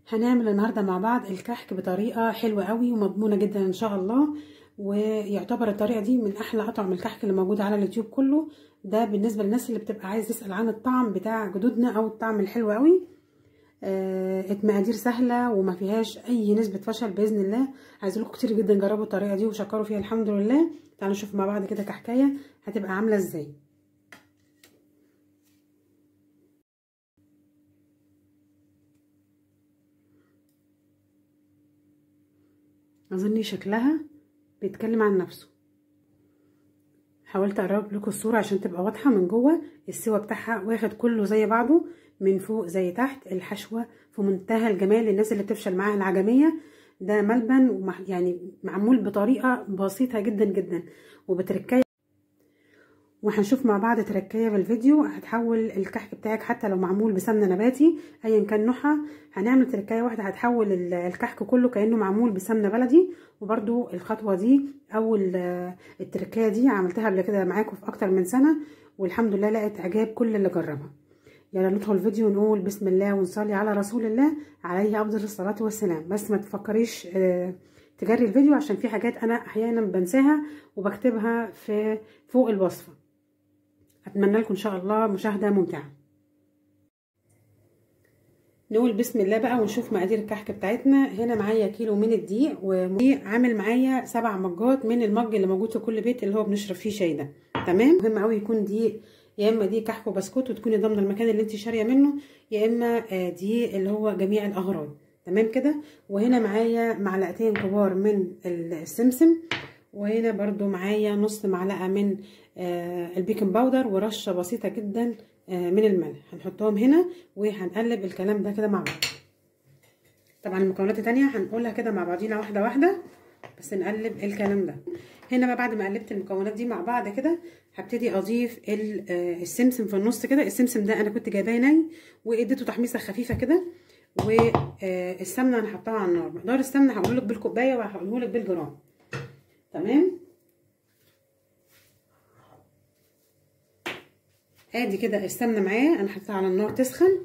هنعمل النهارده مع بعض الكحك بطريقه حلوه قوي ومضمونه جدا ان شاء الله. ويعتبر الطريقه دي من احلى اطعم الكحك اللي موجوده على اليوتيوب كله. ده بالنسبه للناس اللي بتبقى عايز تسال عن الطعم بتاع جدودنا او الطعم الحلو قوي. المقادير سهله وما فيهاش اي نسبه فشل باذن الله. عايز لكم كتير جدا جربوا الطريقه دي وشكروا فيها الحمد لله. تعالوا نشوف مع بعض كده كحكايه هتبقى عامله ازاي. اظن شكلها بيتكلم عن نفسه. حاولت اقرب لكم الصوره عشان تبقى واضحه. من جوه السوا بتاعها واخد كله زي بعضه، من فوق زي تحت. الحشوه في منتهى الجمال للناس اللي بتفشل معاها العجميه. ده ملبن يعني معمول بطريقه بسيطه جدا جدا وبتركايه. وهنشوف مع بعض تركايه في الفيديو هتحول الكحك بتاعك حتى لو معمول بسمنه نباتي ايا كان نوعها. هنعمل تركايه واحده هتحول الكحك كله كانه معمول بسمنه بلدي. وبرده الخطوه دي او التركايه دي عملتها قبل كده معاكم في اكتر من سنه والحمد لله لقيت اعجاب كل اللي جربها. يلا ندخل الفيديو ونقول بسم الله ونصلي على رسول الله عليه افضل الصلاه والسلام. بس ما تفكريش تجري الفيديو عشان في حاجات انا احيانا بنساها وبكتبها في فوق الوصفه. اتمنى لكم ان شاء الله مشاهده ممتعه. نقول بسم الله بقى ونشوف مقادير الكحك بتاعتنا. هنا معايا كيلو من الدقيق وعامل معايا 7 مجات من المج اللي موجود في كل بيت اللي هو بنشرب فيه شاي ده. تمام. مهم قوي يكون دقيق، يا اما دقيق كحك وبسكوت وتكوني ضامنه المكان اللي انت شاريه منه، يا اما دقيق اللي هو جميع الاغراض. تمام كده. وهنا معايا معلقتين كبار من السمسم، وهنا برضو معايا نص معلقه من البيكنج باودر ورشه بسيطه جدا من الملح. هنحطهم هنا وهنقلب الكلام ده كده مع بعض. طبعا المكونات التانية هنقولها كده مع بعضينا واحده واحده، بس نقلب الكلام ده. هنا بقى بعد ما قلبت المكونات دي مع بعض كده هبتدي اضيف السمسم في النص كده. السمسم ده انا كنت جايباه ني واديته تحميصه خفيفه كده. والسمنه انا حطاها على النار. مقدار السمنه هقول لك بالكوبايه وهقوله لك بالجرام. تمام. ادي كده السمنه معايا انا حطيتها على النار تسخن،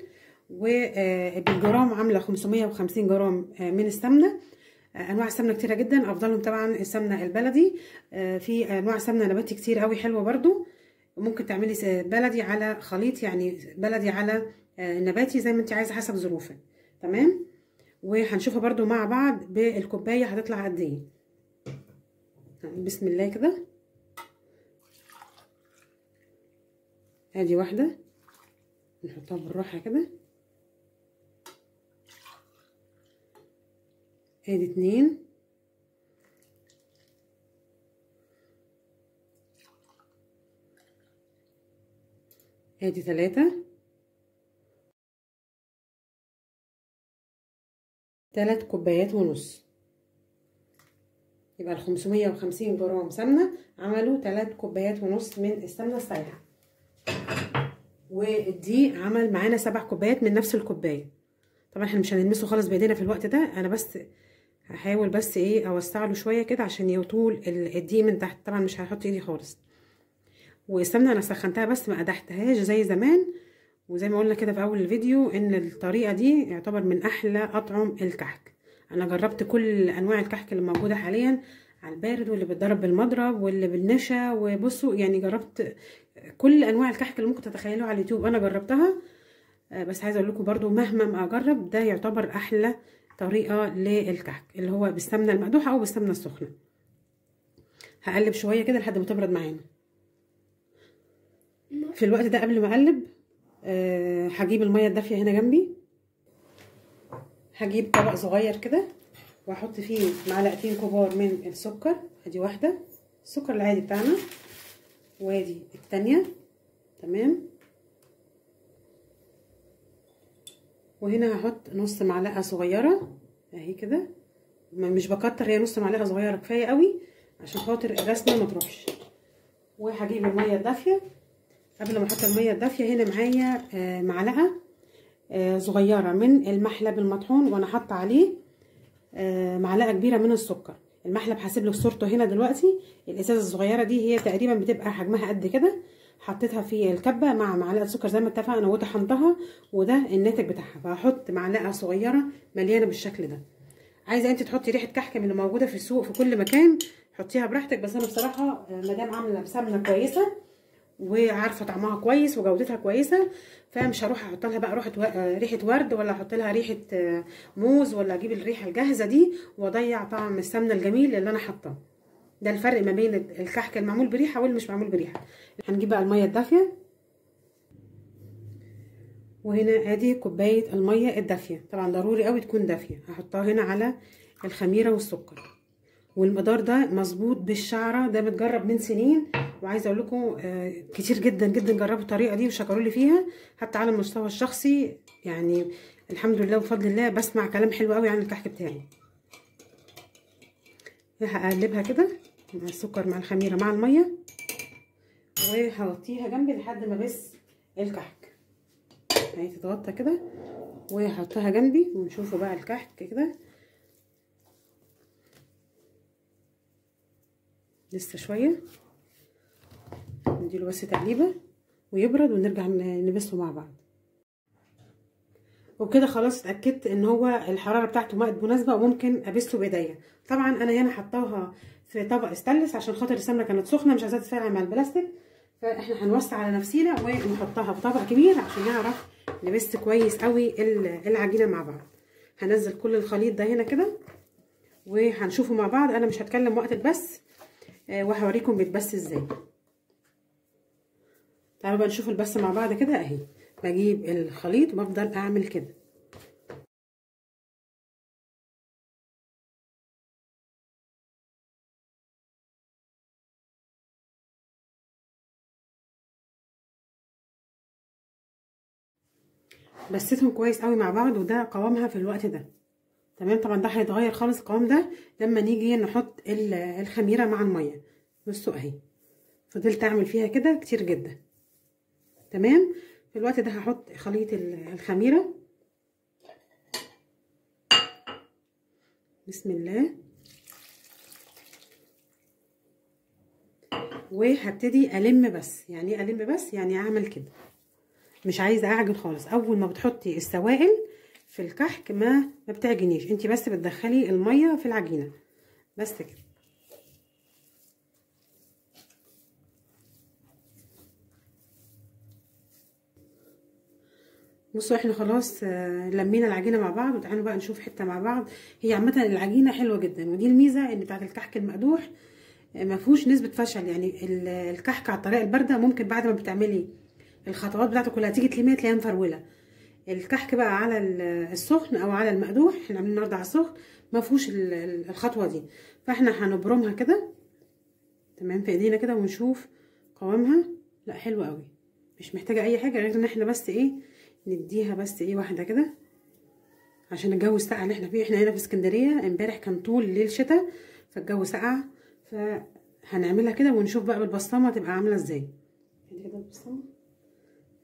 وبالجرام عامله 550 جرام من السمنه. انواع السمنه كتيره جدا، افضلهم طبعا السمنه البلدي. في انواع سمنه نباتي كتير قوي حلوه برضو. ممكن تعملي بلدي على خليط، يعني بلدي على نباتي زي ما انت عايزه حسب ظروفك. تمام. وهنشوفها برضو مع بعض بالكوبايه هتطلع قد ايه. بسم الله كده. ادي واحده نحطها بالراحه كده. ادي 2. ادي 3. 3 كوبايات ونص. يبقى ال 550 جرام سمنه عملوا 3 كوبايات ونص من السمنه السايحه. والدقيق عمل معانا 7 كوبايات من نفس الكوبايه. طبعا احنا مش هنلمسه خالص بايدينا في الوقت ده، انا بس هحاول بس اوسع له شويه كده عشان يطول الدقيق من تحت. طبعا مش هحط ايدي خالص. والسمنه انا سخنتها بس ما قدحتهاش زي زمان. وزي ما قلنا كده في اول الفيديو ان الطريقه دي يعتبر من احلى اطعم الكحك. انا جربت كل انواع الكحك اللي موجوده حاليا على البارد واللي بيتضرب بالمضرب واللي بالنشا. وبصوا يعني جربت كل انواع الكحك اللي ممكن تتخيلوها على اليوتيوب انا جربتها. بس عايزه اقول لكم برضو مهما ما اجرب ده يعتبر احلى طريقه للكحك اللي هو بالسمنه المقدوحه او بالسمنه السخنه. هقلب شويه كده لحد ما تبرد معانا. في الوقت ده قبل ما اقلب هجيب الميه الدافيه هنا جنبي. هجيب طبق صغير كده واحط فيه معلقتين كبار من السكر. ادي واحده السكر العادي بتاعنا، وادي التانية. تمام. وهنا هحط نص معلقه صغيره اهي كده، مش بكتر، هي نص معلقه صغيره كفايه قوي عشان خاطر الرسمه ما تروحش. وهجيب الميه الدافيه. قبل ما احط الميه الدافيه هنا معايا معلقه صغيره من المحلب المطحون، وانا حاطه عليه معلقه كبيره من السكر. المحلب هسيب لك صورته هنا دلوقتي. الازازه الصغيره دي هي تقريبا بتبقى حجمها قد كده، حطيتها في الكبه مع معلقه سكر زي ما اتفقنا وطحنتها، وده الناتج بتاعها. فهحط معلقه صغيره مليانه بالشكل ده. عايزه انت تحطي ريحه كحك من اللي موجوده في السوق في كل مكان حطيها براحتك، بس انا بصراحه مدام عامله بسمنه كويسه وعارفه طعمها كويس وجودتها كويسه، فمش هروح احط لها بقى ريحه ورد، ولا احط لها ريحه موز، ولا اجيب الريحه الجاهزه دي واضيع طعم السمنه الجميل اللي انا حاطاه. ده الفرق ما بين الكحك المعمول بريحه واللي مش معمول بريحه. هنجيب بقى الميه الدافيه، وهنا ادي كوبايه الميه الدافيه، طبعا ضروري قوي تكون دافيه. هحطها هنا على الخميره والسكر، والمقدار ده مظبوط بالشعره، ده متجرب من سنين، وعايزه اقول لكم كتير جدا جدا جربوا الطريقه دي وشكروا لي فيها، حتى على المستوى الشخصي يعني الحمد لله وبفضل الله بسمع كلام حلو قوي عن الكحك بتاعي. هقلبها كده مع السكر مع الخميره مع الميه، وهغطيها جنبي لحد ما بس الكحك اهي تتغطى كده، وهحطها جنبي ونشوفوا بقى الكحك كده. لسه شويه نديله بس تقليبه ويبرد ونرجع نبسه مع بعض. وبكده خلاص اتاكدت ان هو الحراره بتاعته بقت مناسبه وممكن ابسه بايديا. طبعا انا هنا حطاها في طبق استانلس عشان خاطر السمنه كانت سخنه مش عايزاها تتفاعل مع البلاستيك، فاحنا هنوسع على نفسينا ونحطها في طبق كبير عشان نعرف نبس كويس قوي العجينه مع بعض. هنزل كل الخليط ده هنا كده وهنشوفه مع بعض. انا مش هتكلم وقت البس وهوريكم بيتبس ازاي. تعالوا بقى نشوف البس مع بعض كده اهي. بجيب الخليط وبفضل اعمل كده بسيتهم كويس قوي مع بعض، وده قوامها في الوقت ده تمام. طبعا ده هيتغير خالص القوام ده لما نيجي نحط الخميره مع الميه. بصوا اهي فضلت اعمل فيها كده كتير جدا تمام. في الوقت ده هحط خليط الخميره بسم الله، وهبتدي الم بس. يعني ايه الم بس؟ يعني اعمل كده، مش عايزه اعجن خالص. اول ما بتحطي السوائل في الكحك ما بتعجنيش، انت بس بتدخلي الميه في العجينه بس كده. بصوا احنا خلاص لمينا العجينه مع بعض، وتعالوا بقى نشوف حته مع بعض. هي عامه العجينه حلوه جدا، ودي الميزه ان بتاعه الكحك المقدوح ما فيهوش نسبه فشل. يعني الكحك على الطريقه البارده ممكن بعد ما بتعملي الخطوات بتاعته كلها تيجي تلميها تلاقيها مفروله. الكحك بقى على السخن او على المقدوح، احنا عاملين النهارده على السخن، ما فيهوش الخطوه دي. فاحنا هنبرمها كده تمام في ايدينا كده ونشوف قوامها. لا حلوه قوي، مش محتاجه اي حاجه غير ان احنا بس ايه نديها بس ايه واحده كده عشان الجو الساقع اللي احنا فيه. احنا هنا في اسكندريه امبارح كان طول الليل شتاء فالجو ساقع، فهنعملها كده ونشوف بقى بالبسطامه تبقى عامله ازاي. ادي كده البسطامه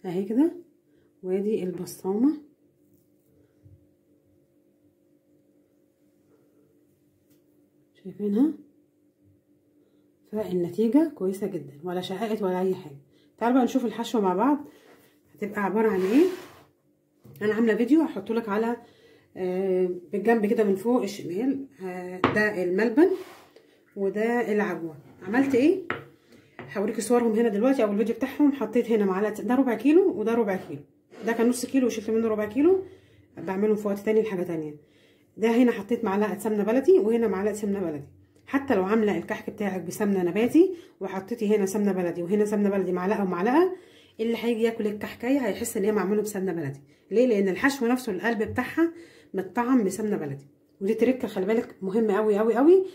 اهي كده، وادي البسطامه شايفينها، فالنتيجه كويسه جدا ولا شققت ولا اي حاجه. تعالوا بقى نشوف الحشوه مع بعض هتبقى عباره عن ايه. انا عامله فيديو هحطه لك على بالجنب كده من فوق الشمال. ده الملبن وده العجوه. عملت ايه؟ هوريكي صورهم هنا دلوقتي او الفيديو بتاعهم. حطيت هنا معلقه، ده ربع كيلو وده ربع كيلو، ده كان نص كيلو وشلت منه ربع كيلو، بعملهم في وقت تاني لحاجه تانيه. ده هنا حطيت معلقه سمنه بلدي وهنا معلقه سمنه بلدي. حتى لو عامله الكحك بتاعك بسمنه نباتي وحطيتي هنا سمنه بلدي وهنا سمنه بلدي معلقه ومعلقه، اللي هيجي ياكل الكحكايه هيحس ان هي معموله بسمنه بلدي. ليه؟ لان الحشو نفسه القلب بتاعها متطعم بسمنه بلدي، ودي تركه خلي بالك مهمه قوي قوي قوي.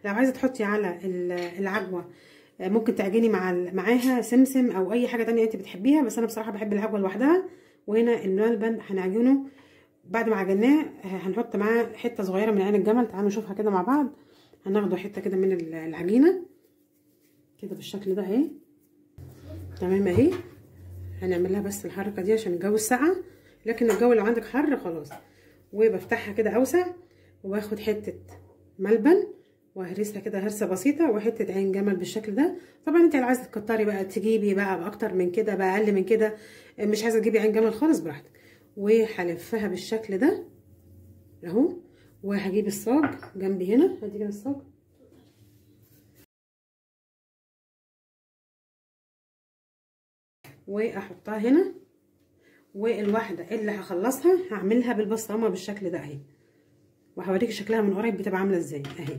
لو عايزه تحطي على العجوه ممكن تعجني معاها سمسم او اي حاجه تانية انت بتحبيها، بس انا بصراحه بحب العجوه لوحدها. وهنا الملبن هنعجنه بعد ما عجناه هنحط معاه حته صغيره من عين الجمل. تعالوا نشوفها كده مع بعض. هناخده حته كده من العجينه كده بالشكل ده اهي تمام اهي. هنعمل لها بس الحركه دي عشان الجو الساقع، لكن الجو لو عندك حر خلاص. وبفتحها كده اوسع وباخد حته ملبن وهرسها كده هرسه بسيطه، وحته عين جمل بالشكل ده. طبعا انت اللي عايزه تكتري بقى تجيبي بقى باكتر من كده بقى اقل من كده، مش عايزه تجيبي عين جمل خالص براحتك. وهلفها بالشكل ده اهو. وهجيب الصاج جنبي هنا، ادي كده الصاج، واحطها هنا. والواحده اللي هخلصها هعملها بالبصمه بالشكل ده اهي، وهوريكي شكلها من قريب بتبقى عامله ازاي اهي.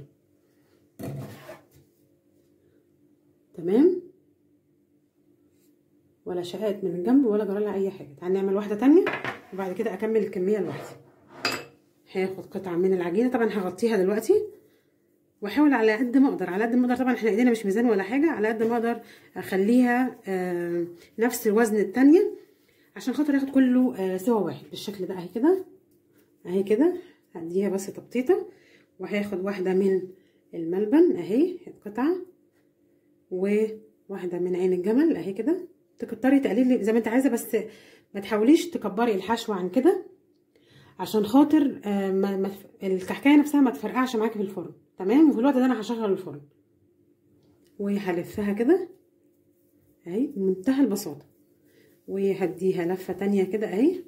تمام، ولا شقات من الجنب ولا جرالها اي حاجه. تعالي نعمل واحده تانية وبعد كده اكمل الكميه لوحدي. هاخد قطعه من العجينه، طبعا هغطيها دلوقتي، واحاول على قد ما اقدر، على قد ما اقدر، طبعا احنا ايدينا مش ميزان ولا حاجه، على قد ما اقدر اخليها نفس وزن التانية عشان خاطر ياخد كله سوا واحد بالشكل ده اهي كده اهي كده. هديها بس تبطيطه، وهاخد واحده من الملبن اهي قطعه، وواحده من عين الجمل اهي كده. تكتري تقليلي زي ما انت عايزه، بس ما تحاوليش تكبري الحشوه عن كده عشان خاطر الكحكايه نفسها ما تفرقعش معاكي في الفرن. تمام، وفي الوقت ده انا هشغل الفرن. وهلفها كده اهي بمنتهى البساطه، وهديها لفه تانية كده اهي.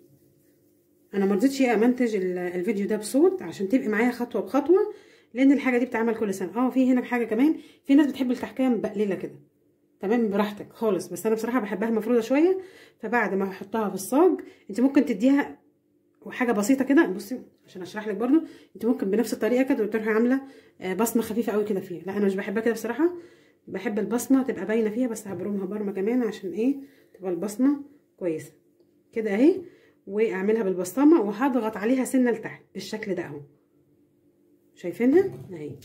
انا مرضتش امنتج الفيديو ده بصوت عشان تبقي معايا خطوه بخطوه، لان الحاجه دي بتتعمل كل سنه. في هنا حاجه كمان، في ناس بتحب الكحكايه مبقلله كده، تمام براحتك خالص، بس انا بصراحه بحبها مفروده شويه. فبعد ما هحطها في الصاج انت ممكن تديها وحاجه بسيطه كده. بصي عشان اشرح لك برده، انت ممكن بنفس الطريقه كده وتروحي عامله بصمه خفيفه قوي كده فيها. لا انا مش بحبها كده بصراحه، بحب البصمه تبقى باينه فيها، بس هبرمها برمه كمان عشان ايه تبقى البصمه كويسه كده اهي. واعملها بالبسطامه وهضغط عليها سنه لتحت بالشكل ده اهو، شايفينها اهي.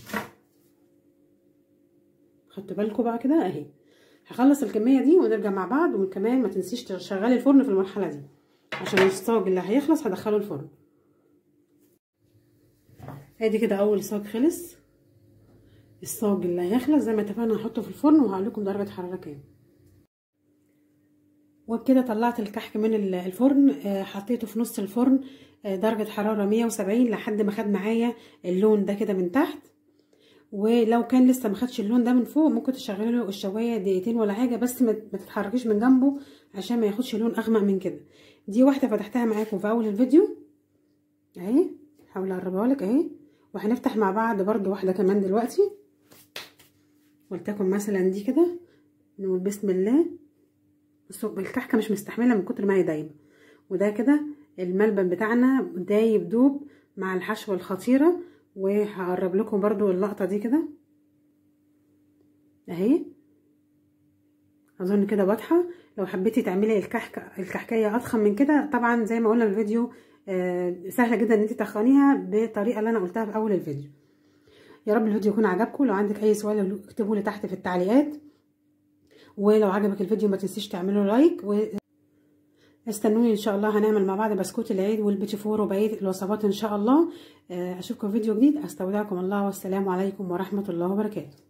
خدتوا بالكم بقى كده اهي. هخلص الكميه دي ونرجع مع بعض. وكمان ما تنسيش تشغلي الفرن في المرحله دي عشان الصاج اللي هيخلص هدخله الفرن. ادي كده اول صاج خلص. الصاج اللي هيخلص زي ما اتفقنا هحطه في الفرن، وهقول لكم درجه حراره كام. وبكده طلعت الكحك من الفرن، حطيته في نص الفرن درجه حراره 170 لحد ما خد معايا اللون ده كده من تحت. ولو كان لسه ما خدش اللون ده من فوق ممكن تشغلي له الشوايه دقيقتين ولا حاجه، بس ما تتحركيش من جنبه عشان ما ياخدش لون اغمق من كده. دي واحده فتحتها معاكم في اول الفيديو اهي، هحاول اقربها لك اهي. وهنفتح مع بعض برده واحده كمان دلوقتي، ولتكن مثلا دي كده. نقول بسم الله. بصوا الكحكه مش مستحمله من كتر ما هي دايبه، وده كده الملبن بتاعنا دايب دوب مع الحشوه الخطيره. وهقرب لكم برضو اللقطه دي كده اهي، اظن كده واضحه. لو حبيتي تعملي الكحكايه اضخم من كده، طبعا زي ما قلنا في الفيديو سهله جدا ان انت تخنيها بالطريقه اللي انا قلتها في اول الفيديو. يا رب الفيديو يكون عجبكم. لو عندك اي سؤال اكتبوا لي تحت في التعليقات، ولو عجبك الفيديو ما تنسيش تعملوا لايك. استنوني ان شاء الله، هنعمل مع بعض بسكوت العيد والبيتي فور وبقيه الوصفات ان شاء الله. اشوفكم في فيديو جديد. استودعكم الله، والسلام عليكم ورحمه الله وبركاته.